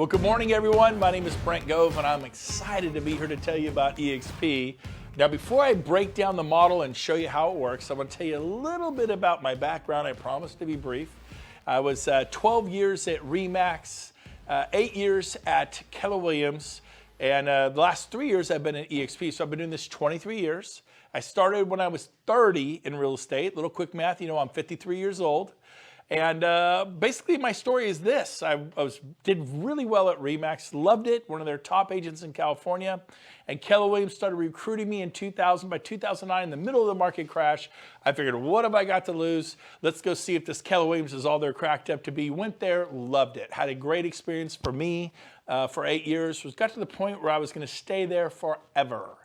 Well, good morning, everyone. My name is Brent Gove, and I'm excited to be here to tell you about eXp. Now, before I break down the model and show you how it works, I want to tell you a little bit about my background. I promise to be brief. I was 12 years at RE/MAX, 8 years at Keller Williams, and the last 3 years I've been at eXp. So I've been doing this 23 years. I started when I was 30 in real estate. Little quick math, you know, I'm 53 years old. And basically my story is this. I did really well at RE/MAX, loved it, one of their top agents in California. And Keller Williams started recruiting me in 2000. By 2009, in the middle of the market crash, I figured, what have I got to lose? Let's go see if this Keller Williams is all they're cracked up to be. Went there, loved it. Had a great experience for me for 8 years. Got to the point where I was going to stay there forever.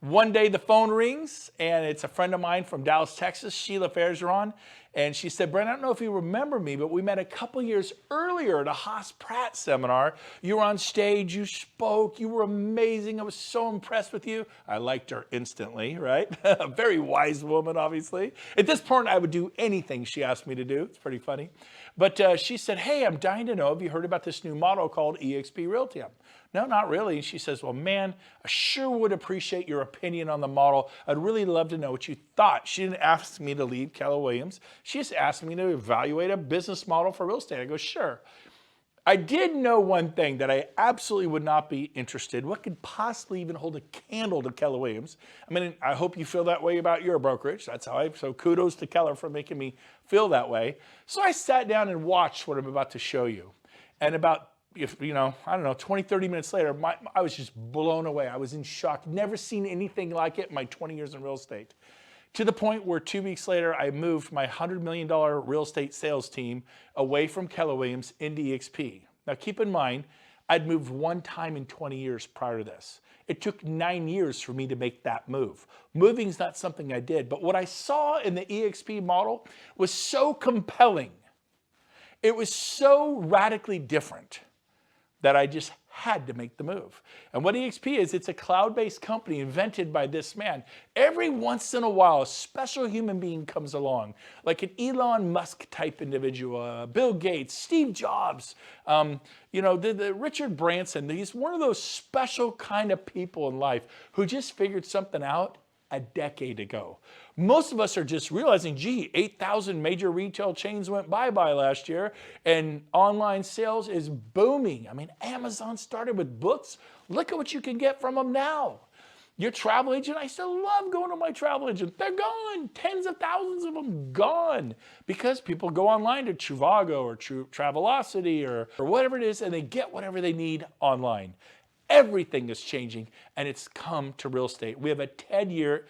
One day the phone rings, and it's a friend of mine from Dallas, Texas, Sheila Fairgeron, and she said, Brent, I don't know if you remember me, but we met a couple years earlier at a Haas Pratt seminar. You were on stage, you spoke, you were amazing. I was so impressed with you. I liked her instantly, right? A very wise woman, obviously. At this point, I would do anything she asked me to do. It's pretty funny. But she said, hey, I'm dying to know, have you heard about this new model called eXp Realty? No, not really. She says, well, man, I sure would appreciate your opinion on the model. I'd really love to know what you thought. She didn't ask me to leave Keller Williams. She just asked me to evaluate a business model for real estate. I go, sure. I did know one thing, that I absolutely would not be interested. What could possibly even hold a candle to Keller Williams? I mean, I hope you feel that way about your brokerage. That's how so kudos to Keller for making me feel that way. So I sat down and watched what I'm about to show you. And about, you know, I don't know, 20, 30 minutes later, I was just blown away. I was in shock. Never seen anything like it in my 20 years in real estate. To the point where 2 weeks later, I moved my $100 million real estate sales team away from Keller Williams into eXp. Now keep in mind, I'd moved one time in 20 years prior to this. It took 9 years for me to make that move. Moving's not something I did, but what I saw in the eXp model was so compelling. It was so radically different that I just had to make the move. And what eXp is, it's a cloud-based company invented by this man. Every once in a while, a special human being comes along, like an Elon Musk type individual, Bill Gates, Steve Jobs, you know, the Richard Branson. He's one of those special kind of people in life who just figured something out a decade ago. Most of us are just realizing, gee, 8,000 major retail chains went bye-bye last year, and online sales is booming. I mean, Amazon started with books. Look at what you can get from them now. Your travel agent, I still love going to my travel agent. They're gone. Tens of thousands of them gone, because people go online to Trivago or Travelocity or whatever it is, and they get whatever they need online. Everything is changing, and it's come to real estate. We have a 10-year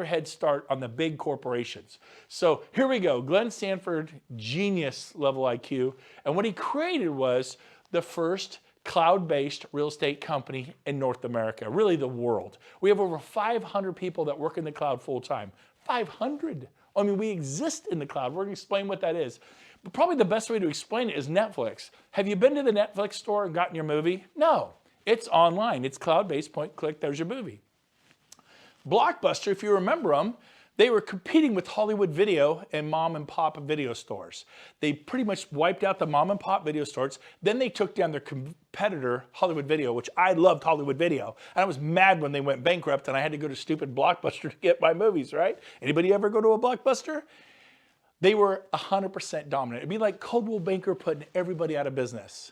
head start on the big corporations. So here we go. Glenn Sanford, genius level IQ. And what he created was the first cloud-based real estate company in North America, really the world. We have over 500 people that work in the cloud full-time. 500. I mean, we exist in the cloud. We're going to explain what that is. But probably the best way to explain it is Netflix. Have you been to the Netflix store and gotten your movie? No. It's online. It's cloud-based, point, click, there's your movie. Blockbuster, if you remember them, they were competing with Hollywood Video and mom and pop video stores. They pretty much wiped out the mom and pop video stores. Then they took down their competitor, Hollywood Video, which I loved Hollywood Video. And I was mad when they went bankrupt and I had to go to stupid Blockbuster to get my movies, right? Anybody ever go to a Blockbuster? They were 100% dominant. It'd be like Coldwell Banker putting everybody out of business.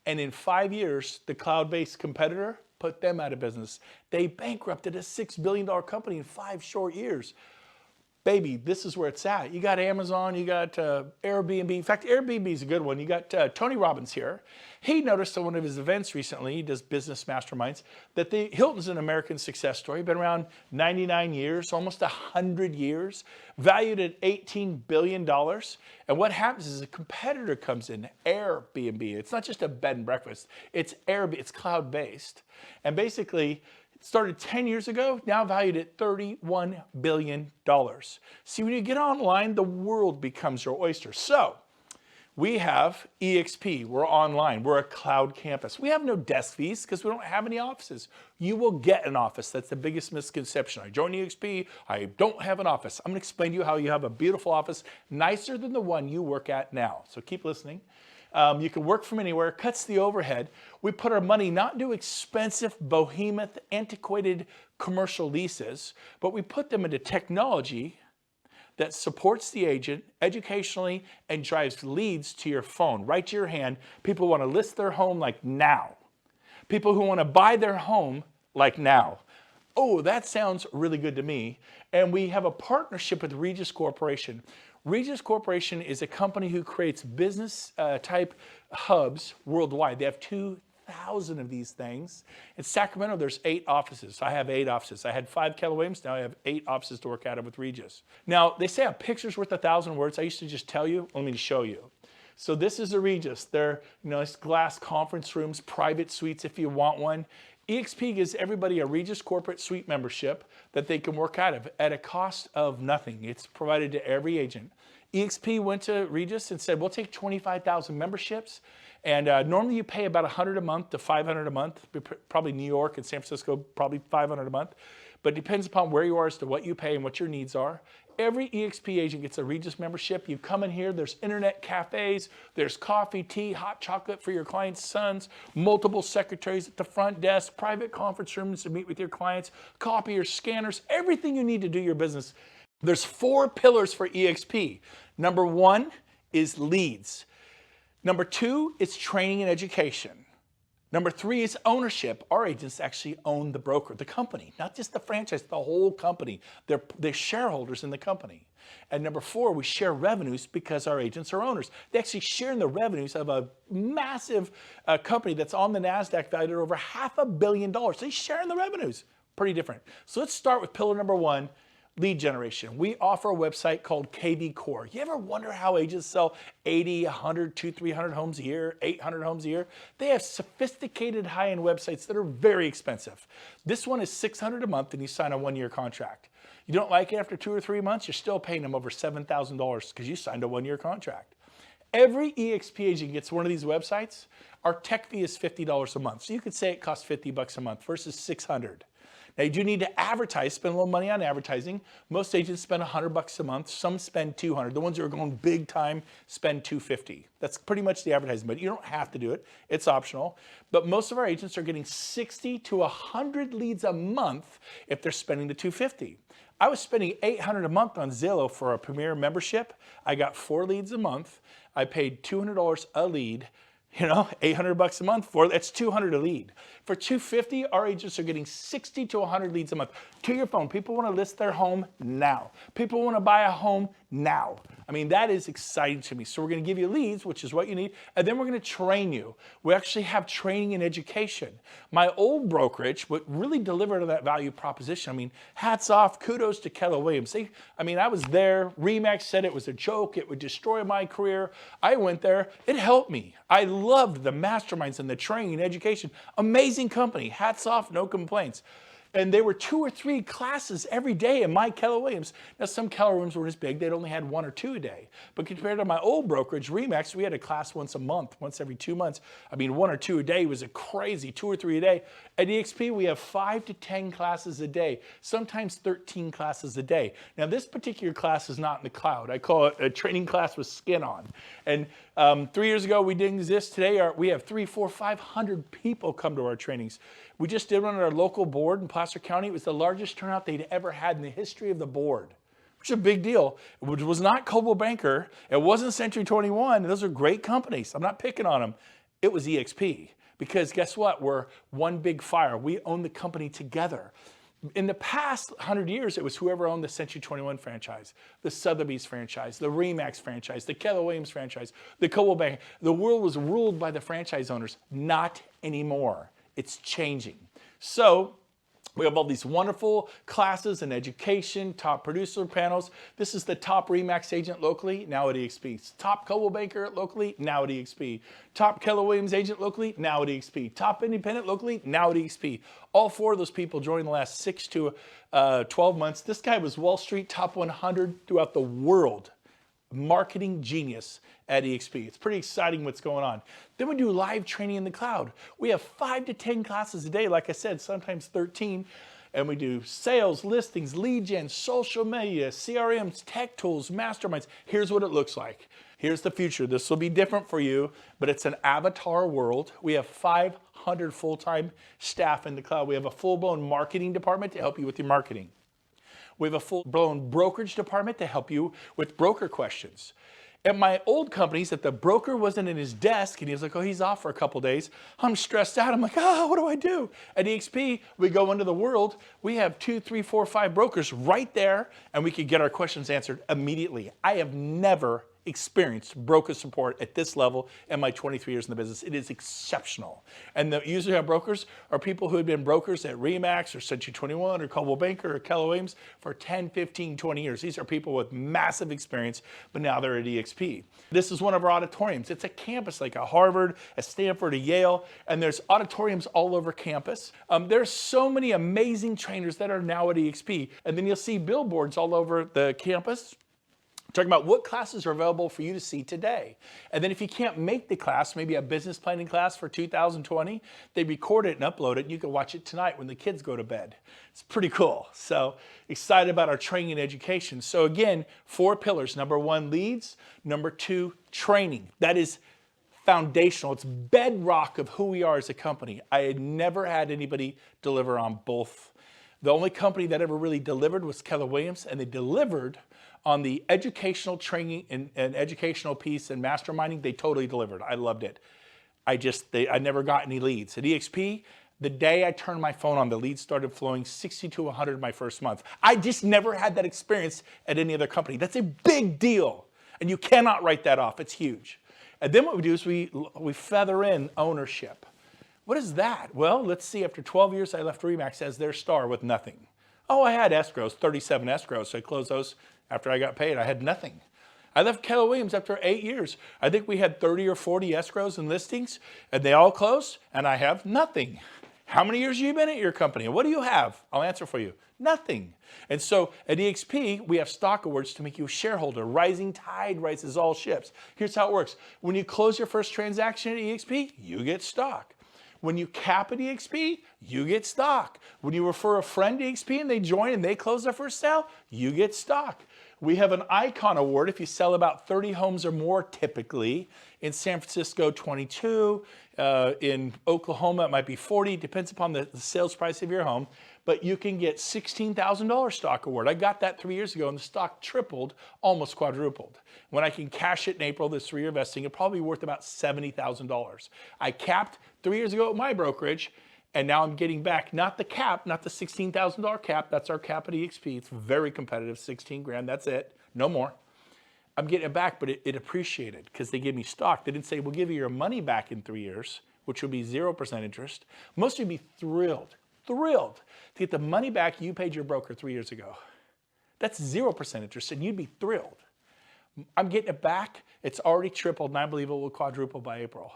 And in 5 years, the cloud-based competitor put them out of business. They bankrupted a $6 billion company in 5 short years. Baby, this is where it's at. You got Amazon, you got Airbnb. In fact, Airbnb is a good one. You got Tony Robbins here. He noticed at one of his events recently, he does business masterminds, that the Hilton's an American success story. Been around 99 years, almost 100 years, valued at $18 billion. And what happens is a competitor comes in, Airbnb. It's not just a bed and breakfast. It's Airbnb. It's cloud-based. And basically, started 10 years ago, now valued at $31 billion. See, when you get online, the world becomes your oyster. So we have eXp, we're online, we're a cloud campus. We have no desk fees because we don't have any offices. You will get an office. That's the biggest misconception. I joined eXp, I don't have an office. I'm gonna explain to you how you have a beautiful office, nicer than the one you work at now. So keep listening. You can work from anywhere, cuts the overhead. We put our money not into expensive, behemoth, antiquated commercial leases, but we put them into technology that supports the agent educationally and drives leads to your phone, right to your hand. People want to list their home like now. People who want to buy their home like now. Oh, that sounds really good to me. And we have a partnership with Regis Corporation. Regis Corporation is a company who creates business type hubs worldwide. They have 2,000 of these things. In Sacramento, there's 8 offices. I have 8 offices. I had 5 Keller Williams. Now I have 8 offices to work out of with Regis. Now, they say a picture's worth 1,000 words. I used to just tell you. Let me show you. So this is a Regis. They're nice glass conference rooms, private suites if you want one. eXp gives everybody a Regis corporate suite membership that they can work out of at a cost of nothing. It's provided to every agent. eXp went to Regis and said, we'll take 25,000 memberships. And normally you pay about $100 a month to $500 a month, probably New York and San Francisco, probably $500 a month. But it depends upon where you are as to what you pay and what your needs are. Every eXp agent gets a Regis membership. You come in here, there's internet cafes, there's coffee, tea, hot chocolate for your clients' sons, multiple secretaries at the front desk, private conference rooms to meet with your clients, copiers, scanners, everything you need to do your business. There's 4 pillars for eXp. Number 1 is leads. Number 2 is training and education. Number 3 is ownership. Our agents actually own the broker, the company, not just the franchise, the whole company. They're shareholders in the company. And number 4, we share revenues because our agents are owners. They actually share in the revenues of a massive company that's on the NASDAQ valued at over $500 million. They share in the revenues. Pretty different. So let's start with pillar number 1. Lead generation. We offer a website called KV Core. You ever wonder how agents sell 80, 100, 200, 300 homes a year, 800 homes a year? They have sophisticated high-end websites that are very expensive. This one is $600 a month and you sign a 1-year contract. You don't like it after 2 or 3 months, you're still paying them over $7,000 because you signed a 1-year contract. Every eXp agent gets one of these websites. Our tech fee is $50 a month. So you could say it costs $50 a month versus $600. Now you do need to advertise, spend a little money on advertising. Most agents spend $100 a month. Some spend $200. The ones who are going big time spend $250. That's pretty much the advertising, but you don't have to do it. It's optional. But most of our agents are getting 60 to 100 leads a month if they're spending the $250. I was spending $800 a month on Zillow for a Premier membership. I got 4 leads a month. I paid $200 a lead. $800 a month that's $200 a lead. For $250, our agents are getting 60 to 100 leads a month to your phone. People want to list their home now. People want to buy a home now. I mean, that is exciting to me. So we're going to give you leads, which is what you need, and then we're going to train you. We actually have training and education. My old brokerage, what really delivered on that value proposition, I mean, hats off, kudos to Keller Williams. I was there. RE/MAX said it was a joke. It would destroy my career. I went there. It helped me. I loved the masterminds and the training and education. Amazing company. Hats off, no complaints. And there were 2 or 3 classes every day in my Keller Williams. Now, some Keller Williams weren't as big. They'd only had 1 or 2 a day. But compared to my old brokerage, RE/MAX, we had a class once a month, once every 2 months. 1 or 2 a day was a crazy, 2 or 3 a day. At eXp, we have 5 to 10 classes a day, sometimes 13 classes a day. Now, this particular class is not in the cloud. I call it a training class with skin on. And 3 years ago, we didn't exist. Today, we have 300, 400, 500 people come to our trainings. We just did one at our local board in Placer County. It was the largest turnout they'd ever had in the history of the board, which is a big deal. It was not Coldwell Banker. It wasn't Century 21. Those are great companies. I'm not picking on them. It was eXp because guess what? We're one big fire. We own the company together. In the past 100 years, it was whoever owned the Century 21 franchise, the Sotheby's franchise, the RE/MAX franchise, the Keller Williams franchise, the Coldwell Banker. The world was ruled by the franchise owners. Not anymore. It's changing. So we have all these wonderful classes and education, top producer panels. This is the top RE/MAX agent locally, now at eXp. Top Coldwell Banker locally, now at eXp. Top Keller Williams agent locally, now at eXp. Top independent locally, now at eXp. All 4 of those people joined in the last 6 to 12 months. This guy was Wall Street top 100 throughout the world. Marketing genius at eXp. It's pretty exciting what's going on. Then we do live training in the cloud. We have 5 to 10 classes a day, like I said, sometimes 13. and we do sales, listings, lead gen, social media, CRMs, tech tools, masterminds. Here's what it looks like. Here's the future. This will be different for you, but it's an avatar world. We have 500 full-time staff in the cloud. We have a full-blown marketing department to help you with your marketing. We have a full-blown brokerage department to help you with broker questions. At my old companies, if the broker wasn't in his desk and he was like, oh, he's off for a couple days, I'm stressed out. I'm like, what do I do? At eXp, we go into the world. We have 2, 3, 4, 5 brokers right there, and we can get our questions answered immediately. I have never experienced broker support at this level in my 23 years in the business. It is exceptional. And usually our brokers are people who have been brokers at Remax or Century 21 or Coldwell Banker or Keller Williams for 10, 15, 20 years. These are people with massive experience, but now they're at eXp. This is one of our auditoriums. It's a campus like a Harvard, a Stanford, a Yale, and there's auditoriums all over campus. There's so many amazing trainers that are now at eXp. And then you'll see billboards all over the campus talking about what classes are available for you to see today. And then if you can't make the class, maybe a business planning class for 2020, they record it and upload it, and you can watch it tonight when the kids go to bed. It's pretty cool. So excited about our training and education. So again, 4 pillars. Number 1, leads. Number 2, training. That is foundational. It's bedrock of who we are as a company. I had never had anybody deliver on both. The only company that ever really delivered was Keller Williams, and they delivered on the educational training and educational piece and masterminding. They totally delivered. I loved it. I never got any leads. At eXp, the day I turned my phone on, the leads started flowing 60 to 100 my first month. I just never had that experience at any other company. That's a big deal, and you cannot write that off. It's huge. And then what we do is we feather in ownership. What is that? Well, let's see. After 12 years, I left Remax as their star with nothing. Oh, I had escrows, 37 escrows, so I closed those after I got paid. I had nothing. I left Keller Williams after 8 years. I think we had 30 or 40 escrows and listings, and they all closed, and I have nothing. How many years have you been at your company? What do you have? I'll answer for you. Nothing. And so at eXp, we have stock awards to make you a shareholder. Rising tide rises all ships. Here's how it works. When you close your first transaction at eXp, you get stock. When you cap at eXp, you get stock. When you refer a friend to eXp and they join and they close their first sale, you get stock. We have an Icon Award if you sell about 30 homes or more typically. In San Francisco, 22. In Oklahoma, it might be 40. Depends upon the sales price of your home. But you can get $16,000 stock award. I got that 3 years ago, and the stock tripled, almost quadrupled. When I can cash it in April, this 3-year vesting, it'll probably be worth about $70,000. I capped 3 years ago at my brokerage, and now I'm getting back, not the cap, not the $16,000 cap. That's our cap at eXp. It's very competitive, 16 grand, that's it, no more. I'm getting it back, but it appreciated because they gave me stock. They didn't say, we'll give you your money back in 3 years, which would be 0% interest. Most of you would be thrilled to get the money back you paid your broker 3 years ago. That's 0% interest, and you'd be thrilled. I'm getting it back. It's already tripled, and I believe it will quadruple by April.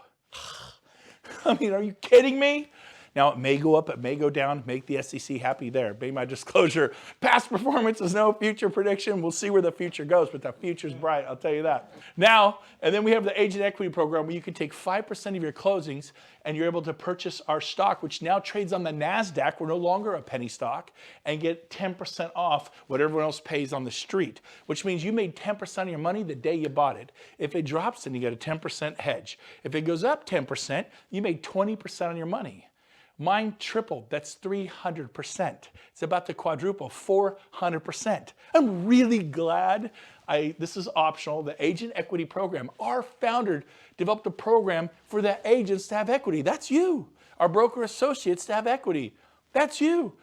I mean, are you kidding me? Now, it may go up, it may go down, make the SEC happy there. Be my disclosure. Past performance is no future prediction. We'll see where the future goes, but the future's bright, I'll tell you that. Now, and then we have the Agent Equity Program where you can take 5% of your closings and you're able to purchase our stock, which now trades on the NASDAQ. We're no longer a penny stock, and get 10% off what everyone else pays on the street, which means you made 10% of your money the day you bought it. If it drops, then you get a 10% hedge. If it goes up 10%, you made 20% on your money. Mine tripled. That's 300%. It's about to quadruple, 400%. I'm really glad this is optional. The Agent Equity Program. Our founder developed a program for the agents to have equity. That's you. Our broker associates to have equity. That's you.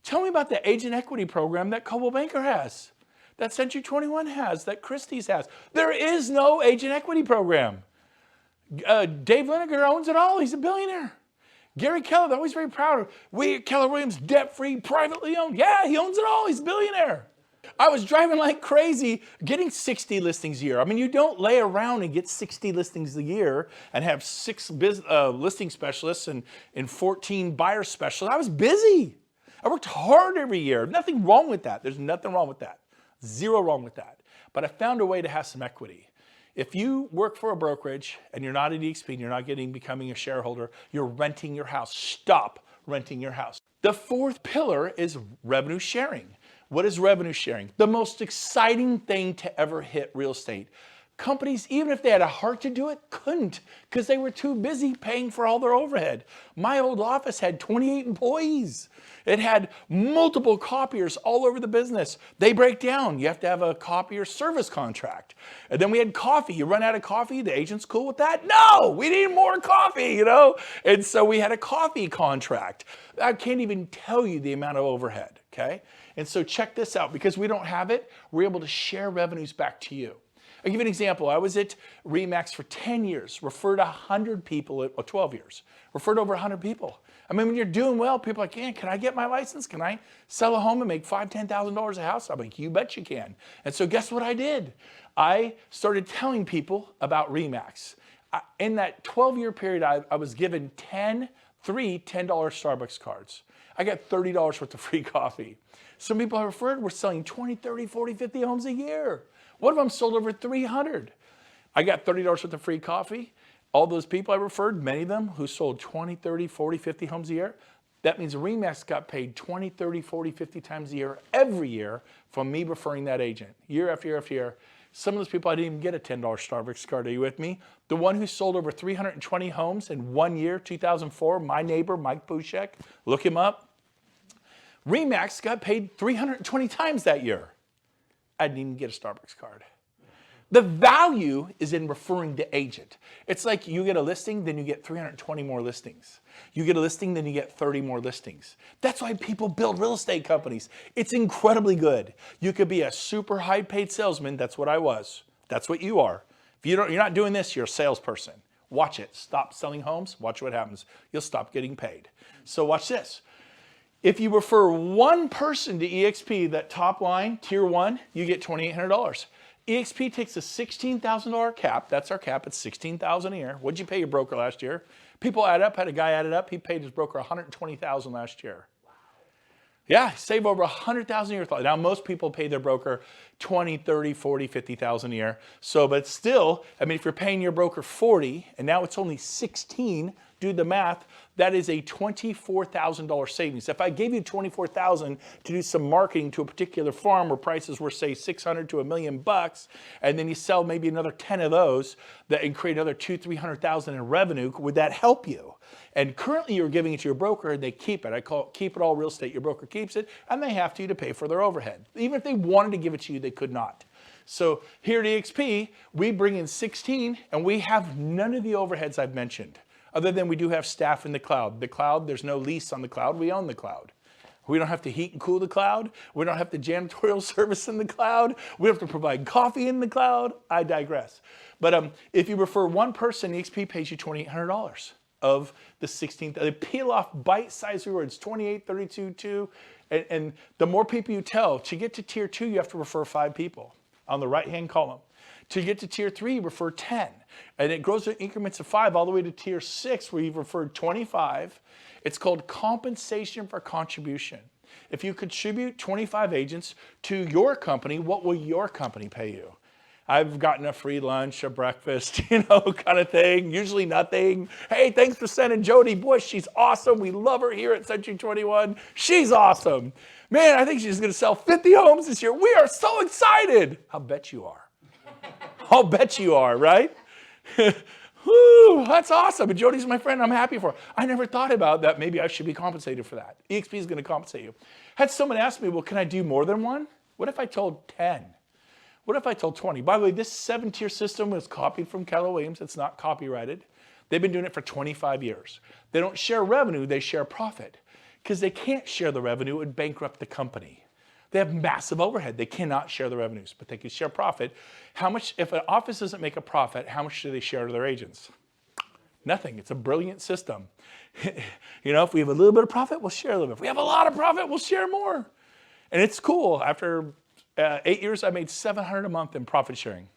Tell me about the Agent Equity Program that Coldwell Banker has, that Century 21 has, that Christie's has. There is no Agent Equity Program. Dave Lineker owns it all. He's a billionaire. Gary Keller, they're always very proud of. We at Keller Williams, debt-free, privately owned. Yeah, he owns it all. He's a billionaire. I was driving like crazy, getting 60 listings a year. I mean, you don't lay around and get 60 listings a year and have 6 listing specialists and 14 buyer specialists. I was busy. I worked hard every year. Nothing wrong with that. There's nothing wrong with that. Zero wrong with that. But I found a way to have some equity. If you work for a brokerage and you're not at eXp and you're not becoming a shareholder, you're renting your house. Stop renting your house. The fourth pillar is revenue sharing. What is revenue sharing? The most exciting thing to ever hit real estate. Companies, even if they had a heart to do it, couldn't because they were too busy paying for all their overhead. My old office had 28 employees. It had multiple copiers all over the business. They break down. You have to have a copier service contract. And then we had coffee. You run out of coffee, the agent's cool with that? No, we need more coffee, you know? And so we had a coffee contract. I can't even tell you the amount of overhead, okay? And so check this out. Because we don't have it, we're able to share revenues back to you. I'll give you an example. I was at RE/MAX for 10 years, referred 100 people, 12 years, referred over 100 people. I mean, when you're doing well, people are like, can I get my license? Can I sell a home and make $5,000, $10,000 a house? I'm like, you bet you can. And so guess what I did? I started telling people about RE/MAX. In that 12-year period, I was given three $10 Starbucks cards. I got $30 worth of free coffee. Some people I referred were selling 20, 30, 40, 50 homes a year. One of them sold over 300. I got $30 worth of free coffee. All those people I referred, many of them who sold 20, 30, 40, 50 homes a year, that means RE/MAX got paid 20, 30, 40, 50 times a year, every year, from me referring that agent, year after year after year. Some of those people, I didn't even get a $10 Starbucks card. Are you with me? The one who sold over 320 homes in 1 year, 2004, my neighbor, Mike Pushek, look him up. RE/MAX got paid 320 times that year. I didn't even get a Starbucks card. The value is in referring the agent. It's like you get a listing, then you get 320 more listings. You get a listing, then you get 30 more listings. That's why people build real estate companies. It's incredibly good. You could be a super high paid salesman. That's what I was. That's what you are. If you're not doing this, you're a salesperson. Watch it. Stop selling homes. Watch what happens. You'll stop getting paid. So watch this. If you refer one person to eXp, that top line, tier 1, you get $2,800. eXp takes a $16,000 cap. That's our cap. It's $16,000 a year. What'd you pay your broker last year? People add up. Had a guy added up. He paid his broker $120,000 last year. Wow. Yeah, save over $100,000 a year. Now, most people pay their broker $20,000, $30,000, $40,000, $50,000 a year. So, but still, I mean, if you're paying your broker $40,000 and now it's only $16,000, do the math, that is a $24,000 savings. If I gave you $24,000 to do some marketing to a particular farm where prices were, say, $600,000 to $1 million, and then you sell maybe another 10 of those and create another $200,000, $300,000 in revenue, would that help you? And currently you're giving it to your broker and they keep it. I call it keep it all real estate. Your broker keeps it and they have to pay for their overhead. Even if they wanted to give it to you, they could not. So here at eXp, we bring in 16 and we have none of the overheads I've mentioned. Other than we do have staff in the cloud. The cloud, there's no lease on the cloud. We own the cloud. We don't have to heat and cool the cloud. We don't have to janitorial service in the cloud. We don't have to provide coffee in the cloud. I digress. But if you refer one person, eXp pays you $2,800 of the 16th. They peel off bite-sized rewards, 28, 32, 2. And the more people you tell, to get to tier 2, you have to refer 5 people on the right-hand column. To get to tier 3, you refer 10. And it grows in increments of 5 all the way to tier 6 where you've referred 25. It's called compensation for contribution. If you contribute 25 agents to your company, what will your company pay you? I've gotten a free lunch, a breakfast, kind of thing. Usually nothing. Hey, thanks for sending Jody Bush. She's awesome. We love her here at Century 21. She's awesome. Man, I think she's going to sell 50 homes this year. We are so excited. I'll bet you are. I'll bet you are, right? Woo, that's awesome. And Jody's my friend. I'm happy for her. I never thought about that. Maybe I should be compensated for that. eXp is going to compensate you. Had someone ask me, well, can I do more than one? What if I told 10? What if I told 20? By the way, this 7-tier system was copied from Keller Williams. It's not copyrighted. They've been doing it for 25 years. They don't share revenue. They share profit. Because they can't share the revenue. It would bankrupt the company. They have massive overhead. They cannot share the revenues, but they can share profit. How much, if an office doesn't make a profit, how much do they share to their agents? Nothing. It's a brilliant system. If we have a little bit of profit, we'll share a little bit. If we have a lot of profit, we'll share more. And it's cool. After 8 years, I made $700 a month in profit sharing.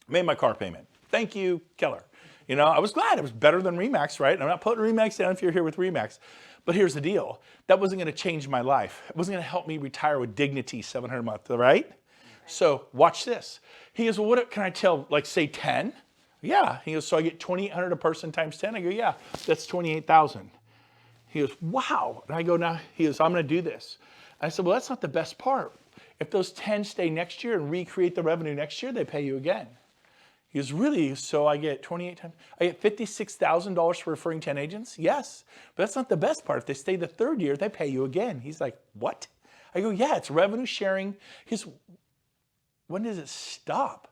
Made my car payment. Thank you, Keller. I was glad. It was better than RE/MAX, right? I'm not putting RE/MAX down if you're here with RE/MAX. But here's the deal. That wasn't going to change my life. It wasn't going to help me retire with dignity, $700 a month, right? So watch this. He goes, well, what can I tell, say 10? Yeah. He goes, so I get $2,800 a person times 10? I go, yeah, that's $28,000. He goes, wow. And I go, now, he goes, I'm going to do this. I said, well, that's not the best part. If those 10 stay next year and recreate the revenue next year, they pay you again. He goes, really? So I get 28 times, I get $56,000 for referring 10 agents? Yes, but that's not the best part. If they stay the third year, they pay you again. He's like, what? I go, yeah, it's revenue sharing. He goes, when does it stop?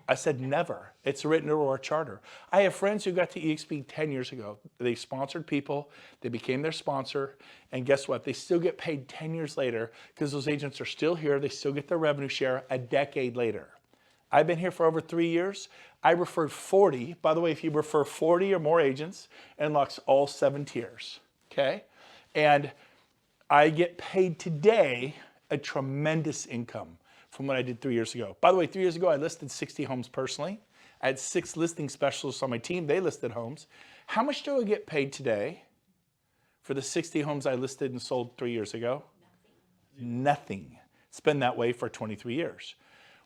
I said, never. It's written into our charter. I have friends who got to eXp 10 years ago. They sponsored people. They became their sponsor. And guess what? They still get paid 10 years later because those agents are still here. They still get their revenue share a decade later. I've been here for over 3 years. I referred 40. By the way, if you refer 40 or more agents, it unlocks all 7 tiers, okay? And I get paid today a tremendous income from what I did 3 years ago. By the way, 3 years ago, I listed 60 homes personally. I had 6 listing specialists on my team. They listed homes. How much do I get paid today for the 60 homes I listed and sold 3 years ago? Nothing. It's been that way for 23 years.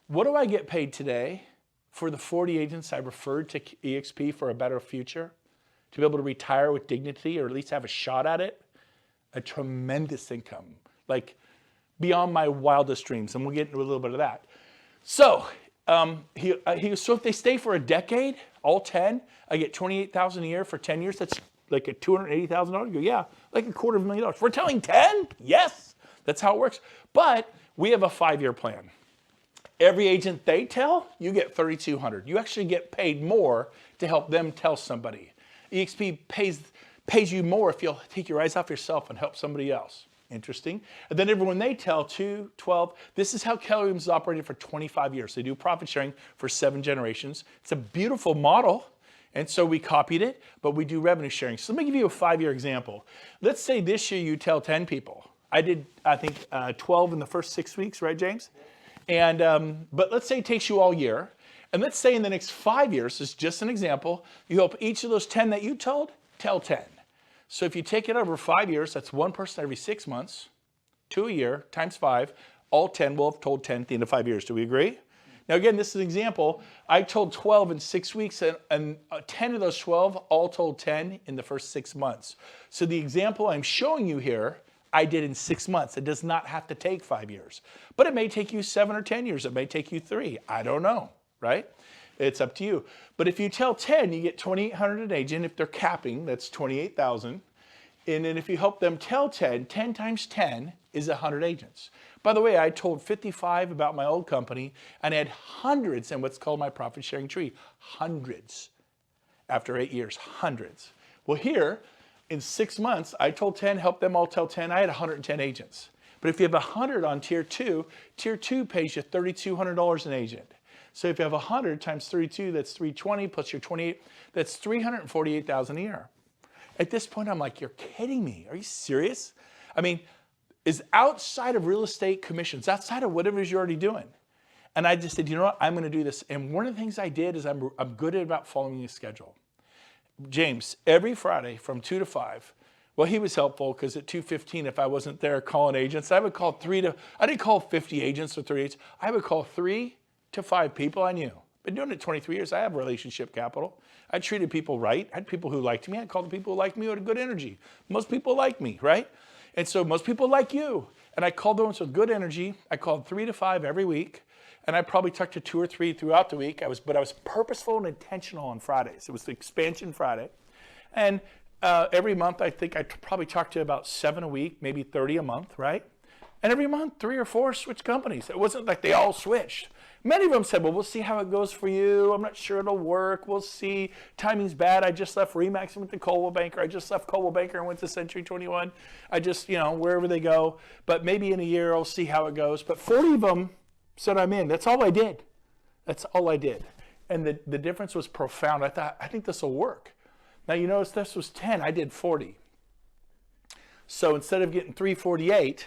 What do I get paid today for the 40 agents I referred to eXp for a better future? To be able to retire with dignity or at least have a shot at it? A tremendous income. Like, beyond my wildest dreams, and we'll get into a little bit of that. So, so if they stay for a decade, all 10, I get $28,000 a year for 10 years. That's like a $280,000. You go, yeah, like $250,000. We're telling 10? Yes, that's how it works. But we have a 5-year plan. Every agent they tell, you get $3,200. You actually get paid more to help them tell somebody. eXp pays you more if you'll take your eyes off yourself and help somebody else. Interesting. And then everyone they tell, 2, 12, this is how Keller Williams has operated for 25 years. They do profit sharing for 7 generations. It's a beautiful model. And so we copied it, but we do revenue sharing. So let me give you a 5-year example. Let's say this year you tell 10 people. I did, I think, 12 in the first 6 weeks, right, James? And, but let's say it takes you all year. And let's say in the next 5 years, this is just an example, you help each of those 10 that you told, tell 10. So if you take it over 5 years, that's 1 person every 6 months, 2 a year, times 5, all 10 will have told 10 at the end of 5 years. Do we agree? Now again, this is an example. I told 12 in 6 weeks, and 10 of those 12 all told 10 in the first 6 months. So the example I'm showing you here, I did in 6 months. It does not have to take 5 years. But it may take you 7 or 10 years. It may take you 3. I don't know, right? It's up to you. But if you tell 10, you get $2,800 an agent. If they're capping, that's $28,000. And then if you help them tell 10, 10 times 10 is 100 agents. By the way, I told 55 about my old company and I had hundreds in what's called my profit sharing tree. Hundreds. After 8 years, hundreds. Well, here, in 6 months, I told 10, helped them all tell 10. I had 110 agents. But if you have 100 on tier 2 pays you $3,200 an agent. So if you have 100 times 32, that's 320 plus your 28, that's $348,000 a year. At this point, I'm like, you're kidding me. Are you serious? I mean, is outside of real estate commissions, outside of whatever it is you're already doing. And I just said, you know what, I'm going to do this. And one of the things I did is I'm good at about following a schedule. James, every Friday from 2 to 5, well, he was helpful because at 2:15, if I wasn't there calling agents, I would call I didn't call 50 agents or 30 agents. I would call 3 to 5 people I knew. Been doing it 23 years. I have relationship capital. I treated people right. I had people who liked me. I called the people who liked me who had good energy. Most people like me, right? And so most people like you. And I called those with good energy. I called 3 to 5 every week. And I probably talked to 2 or 3 throughout the week. But I was purposeful and intentional on Fridays. It was the expansion Friday. And every month, I think I probably talked to about 7 a week, maybe 30 a month, right? And every month, 3 or 4 switched companies. It wasn't like they all switched. Many of them said, well, we'll see how it goes for you. I'm not sure it'll work. We'll see. Timing's bad. I just left Remax and went to Coldwell Banker. I just left Coldwell Banker and went to Century 21. I just, wherever they go. But maybe in a year, I'll see how it goes. But 40 of them said I'm in. That's all I did. That's all I did. And the difference was profound. I thought, I think this will work. Now, you notice this was 10. I did 40. So instead of getting 348,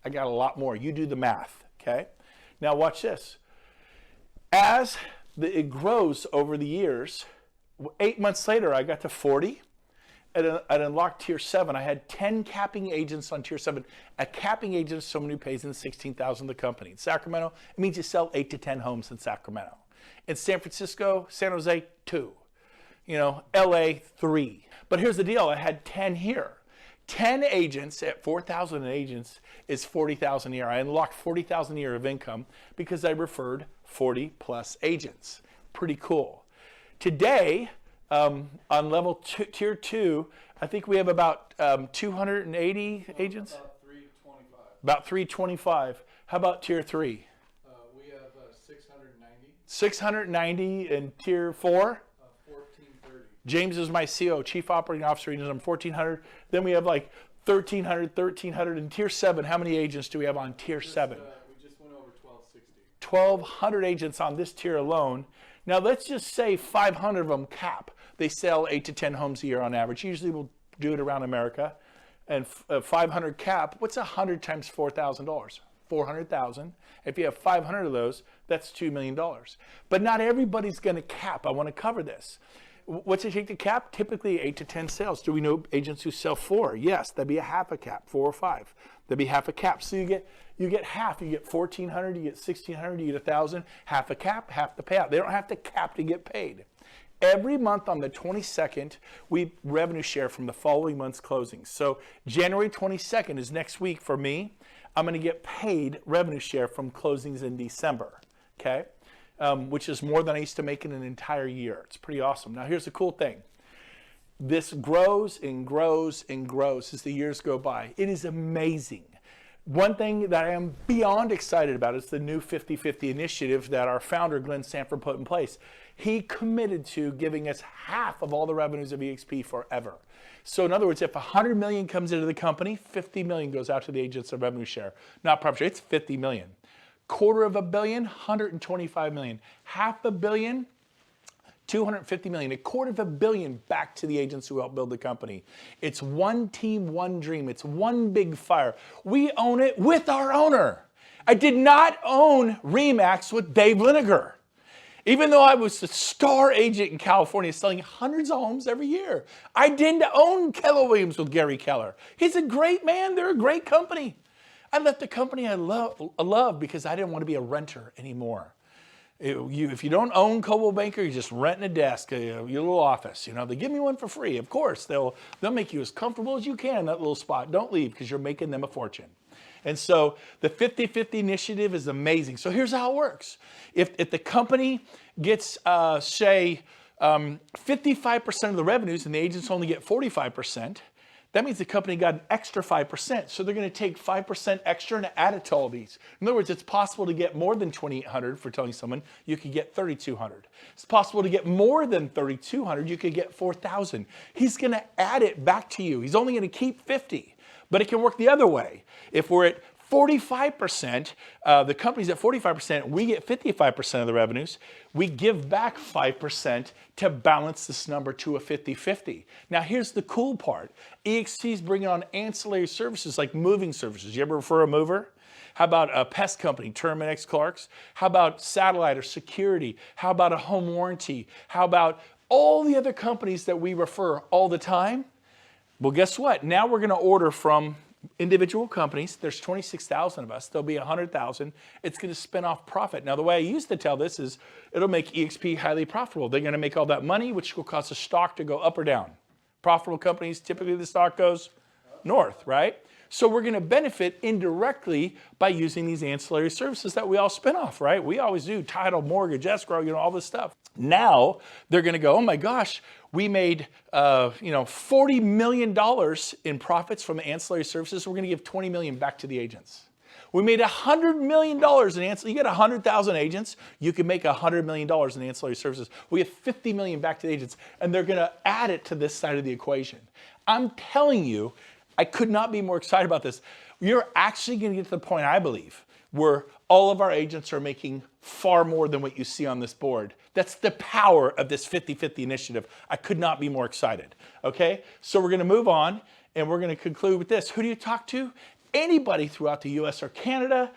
I got a lot more. You do the math, okay? Now watch this. As it grows over the years, 8 months later, I got to 40. I'd unlocked tier 7. I had 10 capping agents on tier 7. A capping agent is someone who pays in $16,000 the company. In Sacramento, it means you sell 8 to 10 homes in Sacramento. In San Francisco, San Jose, 2. LA 3. But here's the deal, I had 10 here. 10 agents at 4,000 agents is 40,000 a year. I unlocked 40,000 a year of income because I referred 40 plus agents. Pretty cool. Today, on level tier 2, I think we have about 280 agents? About 325. About 325. How about tier 3? We have 690. 690 in tier 4? 1430. James is my CO, Chief Operating Officer. He knows I'm 1,400. Then we have like 1,300 in tier 7. How many agents do we have on tier 7? We just went over 1260. 1,200 agents on this tier alone. Now let's just say 500 of them cap. They sell 8 to 10 homes a year on average. Usually we'll do it around America. And 500 cap, what's 100 times $4,000? 400,000. If you have 500 of those, that's $2 million. But not everybody's going to cap. I want to cover this. What's it take to cap? Typically 8 to 10 sales. Do we know agents who sell 4? Yes, that'd be a half a cap, 4 or 5. That'd be half a cap. So you get half. You get 1,400, you get 1,600, you get 1,000. Half a cap, half the payout. They don't have to cap to get paid. Every month on the 22nd, we revenue share from the following month's closings. So January 22nd is next week for me. I'm going to get paid revenue share from closings in December, okay? Which is more than I used to make in an entire year. It's pretty awesome. Now here's the cool thing. This grows and grows and grows as the years go by. It is amazing. One thing that I am beyond excited about is the new 50-50 initiative that our founder, Glenn Sanford, put in place. He committed to giving us half of all the revenues of eXp forever. So in other words, if 100 million comes into the company, 50 million goes out to the agents of revenue share. Not profit share, it's 50 million. $250 million, 125 million. $500 million, 250 million. $250 million back to the agents who helped build the company. It's one team, one dream. It's one big fire. We own it with our owner. I did not own RE/MAX with Dave Liniger. Even though I was a star agent in California selling hundreds of homes every year. I didn't own Keller Williams with Gary Keller. He's a great man. They're a great company. I left the company I love because I didn't want to be a renter anymore. If you don't own Coldwell Banker, you're just renting a desk, your little office. They give me one for free. Of course, they'll make you as comfortable as you can in that little spot. Don't leave because you're making them a fortune. And so the 50-50 initiative is amazing. So here's how it works. If the company gets, say, 55% of the revenues and the agents only get 45%, that means the company got an extra 5%. So they're going to take 5% extra and add it to all these. In other words, it's possible to get more than 2,800 for telling someone you could get 3,200. It's possible to get more than 3,200. You could get 4,000. He's going to add it back to you. He's only going to keep 50. But it can work the other way. If we're at 45%, the company's at 45%, we get 55% of the revenues, we give back 5% to balance this number to a 50-50. Now here's the cool part. eXp is bringing on ancillary services like moving services. You ever refer a mover? How about a pest company, Terminix Clarks? How about satellite or security? How about a home warranty? How about all the other companies that we refer all the time? Well, guess what? Now we're going to order from individual companies. There's 26,000 of us. There'll be 100,000. It's going to spin off profit. Now, the way I used to tell this is it'll make eXp highly profitable. They're going to make all that money, which will cause the stock to go up or down. Profitable companies, typically the stock goes north, right? So we're going to benefit indirectly by using these ancillary services that we all spin off, right? We always do title, mortgage, escrow, all this stuff. Now they're going to go, oh my gosh, we made $40 million in profits from ancillary services. We're going to give 20 million back to the agents. We made $100 million in ancillary. You get 100,000 agents, you can make $100 million in ancillary services. We have 50 million back to the agents, and they're going to add it to this side of the equation. I'm telling you, I could not be more excited about this. You're actually going to get to the point, I believe, where all of our agents are making far more than what you see on this board. That's the power of this 50-50 initiative. I could not be more excited. Okay, so we're going to move on, and we're going to conclude with this. Who do you talk to? Anybody throughout the US or Canada.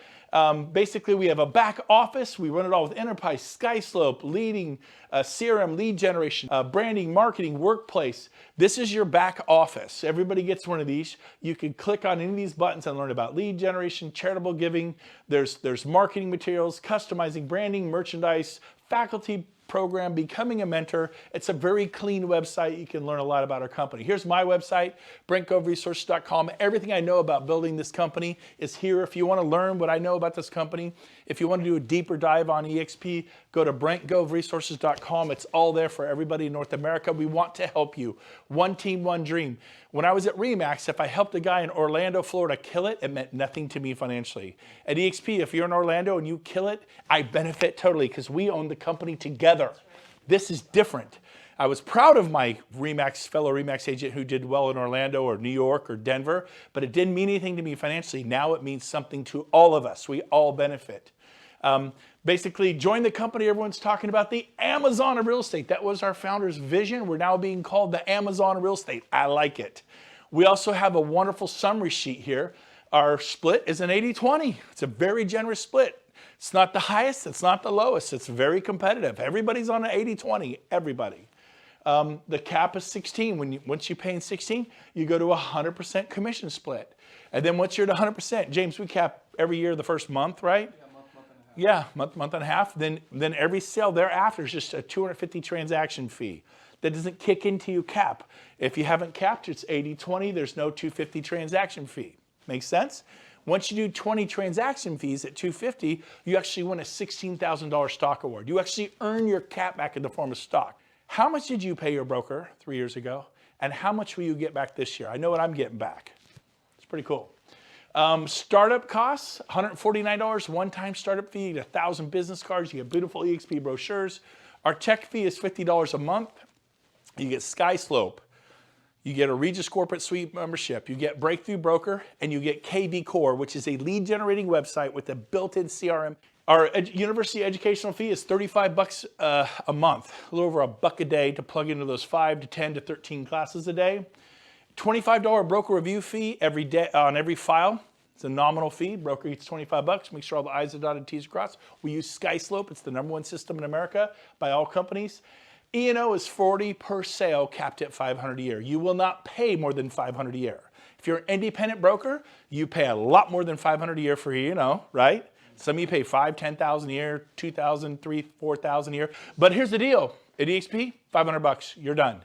Basically, we have a back office. We run it all with Enterprise, SkySlope, leading CRM, lead generation, branding, marketing, workplace. This is your back office. Everybody gets one of these. You can click on any of these buttons and learn about lead generation, charitable giving. There's marketing materials, customizing, branding, merchandise, faculty program, becoming a mentor. It's a very clean website. You can learn a lot about our company. Here's my website, BrentGoveResources.com. Everything I know about building this company is here. If you want to learn what I know about this company, if you want to do a deeper dive on eXp, go to BrentGoveResources.com. It's all there for everybody in North America. We want to help you. One team, one dream. When I was at RE/MAX, if I helped a guy in Orlando, Florida kill it, it meant nothing to me financially. At eXp, if you're in Orlando and you kill it, I benefit totally because we own the company together. This is different. I was proud of my fellow RE/MAX agent who did well in Orlando or New York or Denver, but it didn't mean anything to me financially. Now it means something to all of us. We all benefit. Basically, join the company. Everyone's talking about the Amazon of real estate. That was our founder's vision. We're now being called the Amazon of real estate. I like it. We also have a wonderful summary sheet here. Our split is an 80-20. It's a very generous split. It's not the highest. It's not the lowest. It's very competitive. Everybody's on an 80-20. Everybody. The cap is 16. Once you pay in 16, you go to a 100% commission split. And then once you're at 100%, James, we cap every year the first month, right? Yeah, month and a half. Then every sale thereafter is just a 250 transaction fee. That doesn't kick into your cap. If you haven't capped, it's 80-20. There's no 250 transaction fee. Makes sense? Once you do 20 transaction fees at 250, you actually win a $16,000 stock award. You actually earn your cap back in the form of stock. How much did you pay your broker 3 years ago? And how much will you get back this year? I know what I'm getting back. It's pretty cool. Startup costs, $149, one-time startup fee, you get 1,000 business cards, you get beautiful eXp brochures. Our tech fee is $50 a month. You get SkySlope, you get a Regis Corporate Suite membership, you get Breakthrough Broker, and you get KV Core, which is a lead generating website with a built-in CRM. Our university educational fee is $35 a month, a little over $1 a day to plug into those 5 to 10 to 13 classes a day. $25 broker review fee every day on every file. It's a nominal fee. Broker gets $25. Make sure all the I's are dotted, T's are crossed. We use SkySlope. It's the #1 system in America by all companies. E&O is $40 per sale, capped at $500 a year. You will not pay more than $500 a year. If you're an independent broker, you pay a lot more than $500 a year for E&O, right? Some of you pay $5,000, $10,000 a year, $2,000, $3,000, $4,000 a year. But here's the deal. At eXp, $500, you're done.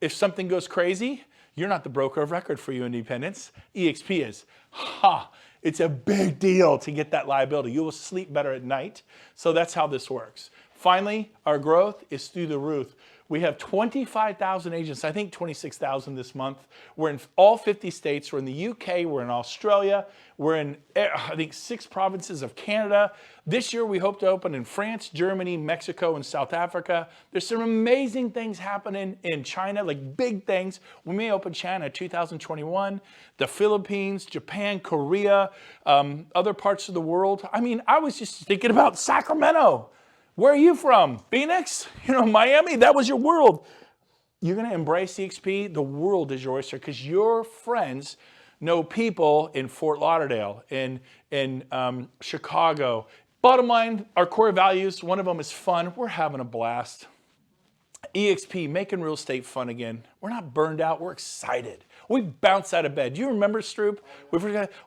If something goes crazy, you're not the broker of record for you independents. eXp is. It's a big deal to get that liability. You will sleep better at night. So that's how this works. Finally, our growth is through the roof. We have 25,000 agents, I think 26,000 this month. We're in all 50 states. We're in the UK, we're in Australia, we're in, I think, 6 provinces of Canada. This year we hope to open in France, Germany, Mexico, and South Africa. There's some amazing things happening in China, like big things. We may open China 2021, the Philippines, Japan, Korea, other parts of the world. I mean, I was just thinking about Sacramento. Where are you from? Phoenix? Miami? That was your world. You're going to embrace eXp. The world is your oyster because your friends know people in Fort Lauderdale, in Chicago. Bottom line, our core values, one of them is fun. We're having a blast. eXp, making real estate fun again. We're not burned out. We're excited. We bounced out of bed. Do you remember, Stroop?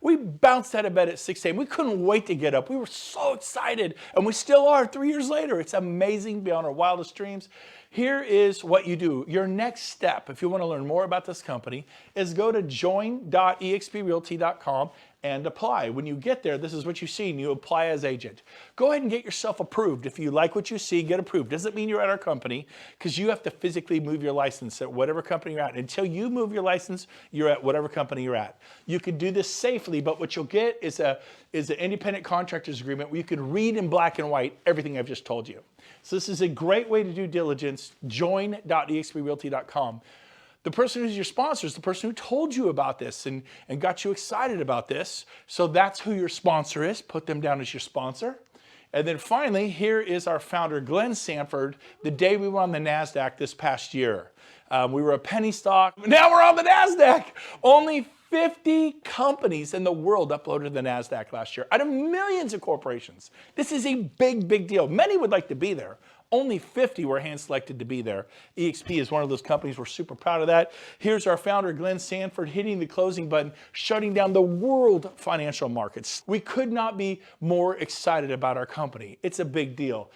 We bounced out of bed at 6 a.m. We couldn't wait to get up. We were so excited, and we still are 3 years later. It's amazing beyond our wildest dreams. Here is what you do. Your next step, if you want to learn more about this company, is go to join.exprealty.com and apply. When you get there, this is what you see, and you apply as agent. Go ahead and get yourself approved. If you like what you see, get approved. Doesn't mean you're at our company, because you have to physically move your license at whatever company you're at. Until you move your license, you're at whatever company you're at. You can do this safely, but what you'll get is an independent contractor's agreement where you can read in black and white everything I've just told you. So this is a great way to do diligence. Join.exprealty.com. The person who's your sponsor is the person who told you about this and got you excited about this. So that's who your sponsor is. Put them down as your sponsor. And then finally, here is our founder, Glenn Sanford, the day we were on the NASDAQ this past year. We were a penny stock. Now we're on the NASDAQ. Only 50 companies in the world uploaded to the NASDAQ last year out of millions of corporations. This is a big, big deal. Many would like to be there. Only 50 were hand-selected to be there. eXp is one of those companies. We're super proud of that. Here's our founder, Glenn Sanford, hitting the closing button, shutting down the world financial markets. We could not be more excited about our company. It's a big deal.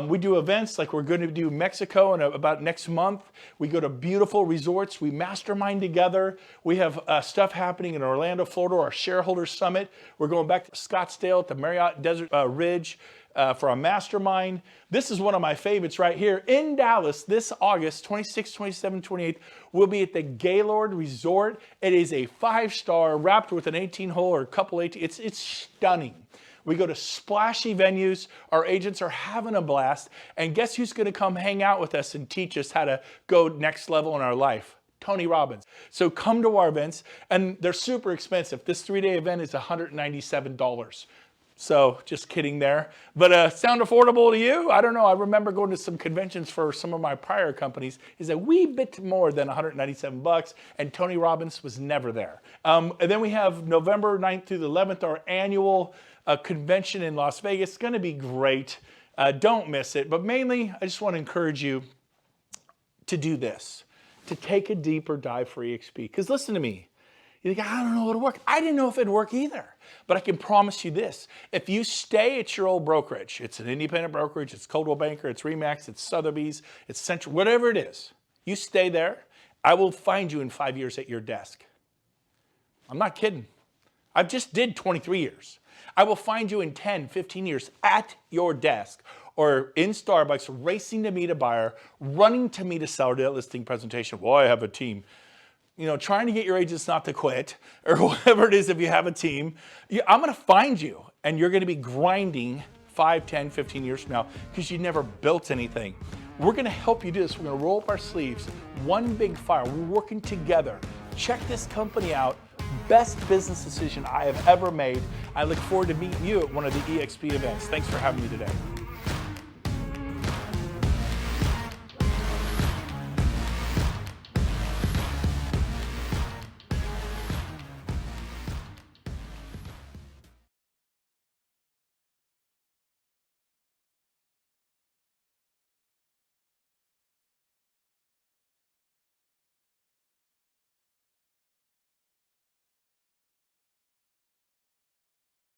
We do events like we're going to do Mexico in about next month. We go to beautiful resorts. We mastermind together. We have stuff happening in Orlando, Florida, our shareholder summit. We're going back to Scottsdale at the Marriott Desert Ridge for a mastermind. This is one of my favorites right here. In Dallas this August 26, 27, 28, we'll be at the Gaylord Resort. It is a 5-star wrapped with an 18-hole or a couple 18. It's stunning. We go to splashy venues. Our agents are having a blast. And guess who's going to come hang out with us and teach us how to go next level in our life? Tony Robbins. So come to our events, and they're super expensive. This 3-day event is $197. So just kidding there. But sound affordable to you? I don't know. I remember going to some conventions for some of my prior companies. It's a wee bit more than $197, and Tony Robbins was never there. And then we have November 9th through the 11th, our annual convention in Las Vegas. It's going to be great. Don't miss it. But mainly, I just want to encourage you to do this, to take a deeper dive for eXp. Because listen to me. You think, I don't know it'll work. I didn't know if it'd work either. But I can promise you this. If you stay at your old brokerage, it's an independent brokerage, it's Coldwell Banker, it's Remax, it's Sotheby's, it's Central, whatever it is, you stay there, I will find you in 5 years at your desk. I'm not kidding. I just did 23 years. I will find you in 10, 15 years at your desk or in Starbucks racing to meet a buyer, running to meet a seller to that listing presentation. Well, I have a team. You know, trying to get your agents not to quit or whatever it is if you have a team. I'm going to find you and you're going to be grinding 5, 10, 15 years from now because you never built anything. We're going to help you do this. We're going to roll up our sleeves. One big fire. We're working together. Check this company out. Best business decision I have ever made. I look forward to meeting you at one of the eXp events. Thanks for having me today.